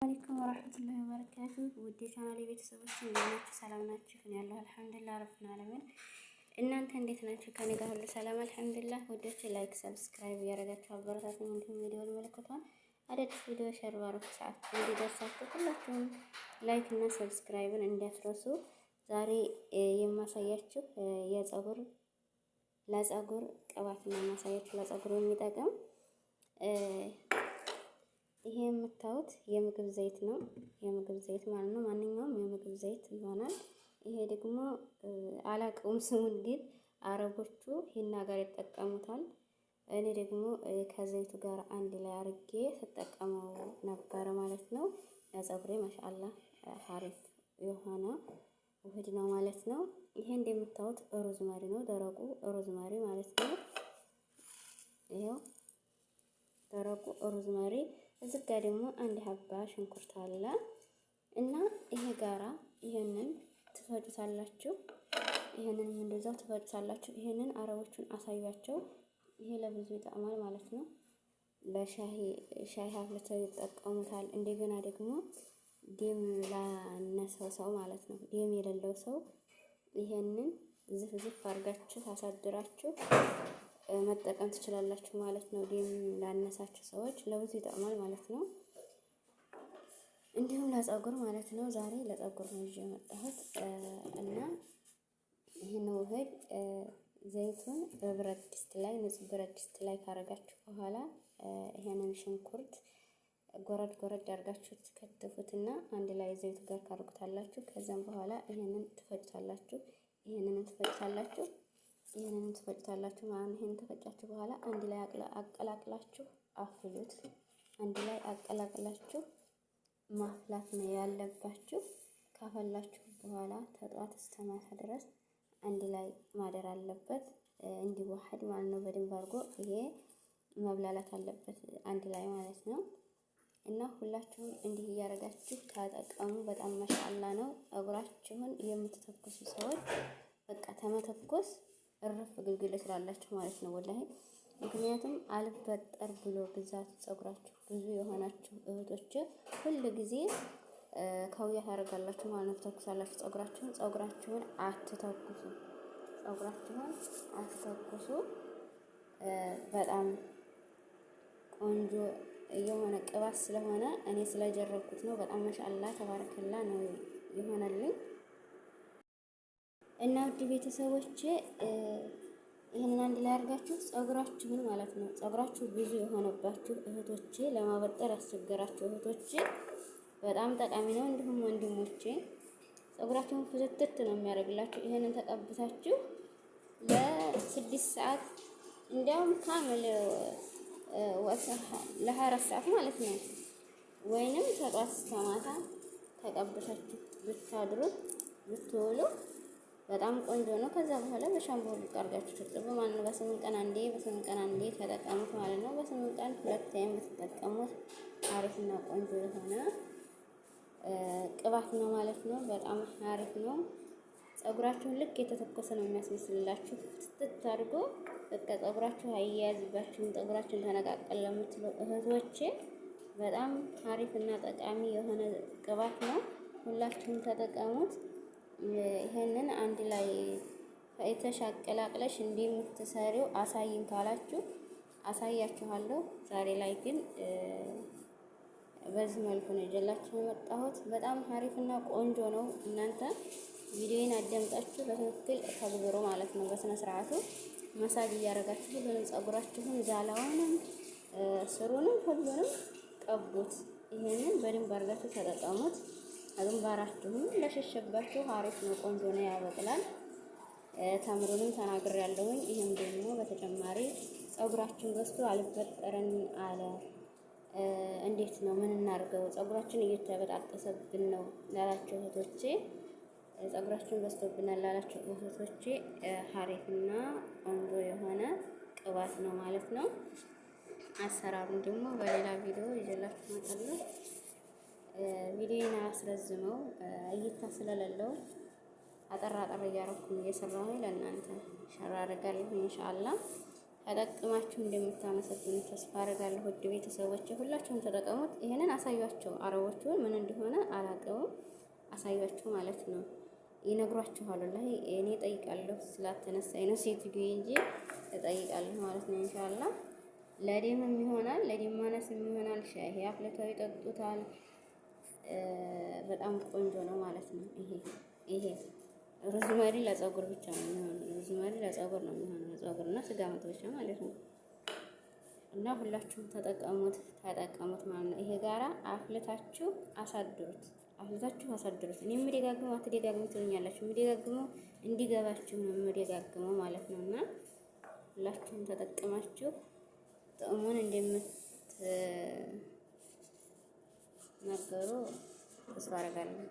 አለይኩም ወራህመቱላሂ ወበረካቱ። ውድ የቻናሌ ቤተሰቦች እንዴት ናችሁ? ሰላም ናችሁ? እኔ ያለሁ አልሐምዱሊላህ ረብል ዓለሚን። እናንተ እንዴት ናችሁ? ከኔ ጋር ሁሉ ሰላም አልሐምዱሊላህ። ውዶች ላይክ፣ ሰብስክራይብ እያደረጋችሁ አበረታቱኝ። እንዲሁም ቪዲዮውን መልከቷን አዳዲስ ቪዲዮ ሼር ባረኩ ሰዓት እንዲደርሳችሁ ሁላችሁም ላይክ እና ሰብስክራይብን እንዳትረሱ። ዛሬ የማሳያችሁ ለፀጉር ቅባት ነው የማሳያችሁ። ለፀጉር የሚጠቅም ይሄ የምታዩት የምግብ ዘይት ነው። የምግብ ዘይት ማለት ነው። ማንኛውም የምግብ ዘይት ይሆናል። ይሄ ደግሞ አላውቀውም ስሙን፣ ግን አረቦቹ ሂና ጋር ይጠቀሙታል። እኔ ደግሞ ከዘይቱ ጋር አንድ ላይ አርጌ ስጠቀመው ነበረ ማለት ነው። ለፀጉሬ ማሻአላህ ሀሪፍ የሆነ ውህድ ነው ማለት ነው። ይሄ እንደምታዩት ሮዝማሪ ነው፣ ደረቁ ሮዝማሪ ማለት ነው። ይሄው ደረቁ ሮዝማሪ። እዚህ ጋር ደግሞ አንድ ሀባ ሽንኩርት አለ እና ይሄ ጋራ ይሄንን ትፈጩታላችሁ። ይሄንን እንደዛው ትፈጩታላችሁ። ይሄንን አረቦቹን አሳያቸው። ይሄ ለብዙ ይጠቅማል ማለት ነው። ሻይ አፍልተው ይጠቀሙታል። እንደገና ደግሞ ደም ላነሰው ሰው ማለት ነው፣ ደም የሌለው ሰው ይሄንን ዝፍ አድርጋችሁ ታሳድራችሁ መጠቀም ትችላላችሁ ማለት ነው። ደም ላነሳችሁ ሰዎች ለብዙ ይጠቅማል ማለት ነው። እንዲሁም ለፀጉር ማለት ነው። ዛሬ ለፀጉር ነው ይዤ የመጣሁት እና ይሄን ውህድ ዘይቱን በብረት ድስት ላይ ንጹህ ብረት ድስት ላይ ካረጋችሁ በኋላ ይሄንን ሽንኩርት ጎረድ አድርጋችሁ ትከትፉትና አንድ ላይ ዘይቱ ጋር ካረጉታላችሁ። ከዛም በኋላ ይሄንን ትፈጭታላችሁ። ይሄንን ትፈጭታላችሁ ማለት ነው። ይሄን ተፈጫችሁ በኋላ አንድ ላይ አቀላቅላችሁ አፍሉት። አንድ ላይ አቀላቅላችሁ ማፍላት ነው ያለባችሁ። ካፈላችሁ በኋላ ተጧት እስከ ማታ ድረስ አንድ ላይ ማደር አለበት፣ እንዲዋሃድ ማለት ነው። በደንብ አድርጎ ይሄ መብላላት አለበት አንድ ላይ ማለት ነው። እና ሁላችሁም እንዲህ እያደረጋችሁ ተጠቀሙ። በጣም ማሻአላ ነው። ፀጉራችሁን የምትተኩሱ ሰዎች በቃ ተመተኮስ እርፍ ግልግል ስላላችሁ ማለት ነው ወላሂ። ምክንያቱም አልበጠር ብሎ ብዛት ፀጉራችሁ ብዙ የሆናችሁ እህቶች ሁሉ ጊዜ ከውያ ታደርጋላችሁ ማለት ነው። ተኩሳላችሁ ፀጉራችሁን አትተኩሱ። በጣም ቆንጆ የሆነ ቅባት ስለሆነ እኔ ስለጀረብኩት ነው። በጣም ማሻአላ ተባረከላ ነው ይሆነልኝ። እና ውድ ቤተሰቦቼ ይሄንን አንድ ላይ አድርጋችሁ ፀጉራችሁን ማለት ነው፣ ፀጉራችሁ ብዙ የሆነባችሁ እህቶቼ፣ ለማበጠር ያስቸገራችሁ እህቶቼ በጣም ጠቃሚ ነው። እንዲሁም ወንድሞቼ ፀጉራችሁን ፍትትት ነው የሚያደርግላችሁ። ይሄንን ተቀብታችሁ ለ6 ሰዓት እንዲያውም ካምል ለ24 ሰዓት ማለት ነው፣ ወይንም ከጧት እስከ ማታ ተቀብታችሁ ብታድሩት ብትውሉ በጣም ቆንጆ ነው። ከዛ በኋላ በሻምፖ አድርጋችሁ ትጥቡ ማለት ነው። በ8 ቀን አንዴ ተጠቀሙት ማለት ነው። በ8 ቀን 2 ታይም ብትጠቀሙት አሪፍና ቆንጆ የሆነ ቅባት ነው ማለት ነው። በጣም አሪፍ ነው። ፀጉራችሁን ልክ የተተኮሰ ነው የሚያስመስልላችሁ። ፍትት አድርጎ በቃ ፀጉራችሁ አያያዝባችሁም። ፀጉራችሁን ተነቃቀል ለምትሉ እህቶቼ በጣም አሪፍና ጠቃሚ የሆነ ቅባት ነው። ሁላችሁም ተጠቀሙት። ይሄንን አንድ ላይ ፈይተሽ አቀላቅለሽ እንደምትሰሪው አሳይን ካላችሁ አሳያችኋለሁ። ዛሬ ላይ ግን በዚህ መልኩ ነው ይዤላችሁ የመጣሁት። በጣም አሪፍና ቆንጆ ነው። እናንተ ቪዲዮውን አዳምጣችሁ በትክክል ተግብሩ ማለት ነው። በስነ ስርዓቱ መሳጅ እያደረጋችሁ ሁሉንም ፀጉራችሁን ዛላውንም ስሩንም ሁሉንም ቀቡት። ይሄንን በደንብ አድርጋችሁ ተጠቀሙት። ግንባራችሁን ለሸሸባችሁ አሪፍ ነው፣ ቆንጆ ነው፣ ያበቅላል። ተምሩንም ተናግሬያለሁኝ። ይሄም ደግሞ በተጨማሪ ፀጉራችን በስቶ አልበጠረን አለ። እንዴት ነው ምን እናድርገው? ፀጉራችን እየተበጣጠሰብን ነው ላላችሁ እህቶቼ፣ ፀጉራችን በስቶብናል ላላችሁ እህቶቼ አሪፍና ቆንጆ የሆነ ቅባት ነው ማለት ነው። አሰራሩን ደግሞ በሌላ ቪዲዮ ይዤላችሁ እመጣለሁ። ቪዲዮን አስረዝመው እይታ ስለሌለው አጠር እያረኩኝ እየሰራሁ ለእናንተ ሸራ አደርጋለሁ ኢንሻአላህ። ተጠቅማችሁ እንደምታመሰግኑ ተስፋ አደርጋለሁ። ውድ ቤተሰቦች ሁላችሁም ተጠቀሙት። ይሄንን አሳያቸው። አረቦቹን ምን እንደሆነ አላውቀውም። አሳያችሁ ማለት ነው። ይነግሯችኋል። ወላሂ እኔ እጠይቃለሁ ስላተነሳኝ ነው ሴትዮ እንጂ እጠይቃለሁ ማለት ነው። ኢንሻአላህ ለደምም ይሆናል፣ ለደም ማነስም ይሆናል። ሻይ አፍልተው ይጠጡታል። በጣም ቆንጆ ነው ማለት ነው። ይሄ ሮዝመሪ ለፀጉር ብቻ ነው የሚሆነው። ሮዝመሪ ለፀጉር ነው የሚሆነው፣ ለፀጉርና ስጋ መጥበሻ ማለት ነው። እና ሁላችሁም ተጠቀሙት ማለት ነው። ይሄ ጋራ አፍልታችሁ አሳድሩት፣ እኔ የምደጋግመው አትደጋግሙ ትሉኛላችሁ። የምደጋግመው እንዲገባችሁ ነው የምደጋግመው ማለት ነው። እና ሁላችሁም ተጠቅማችሁ ጥቅሙን እንደምትናገሩ ተስፋ አደርጋለሁ።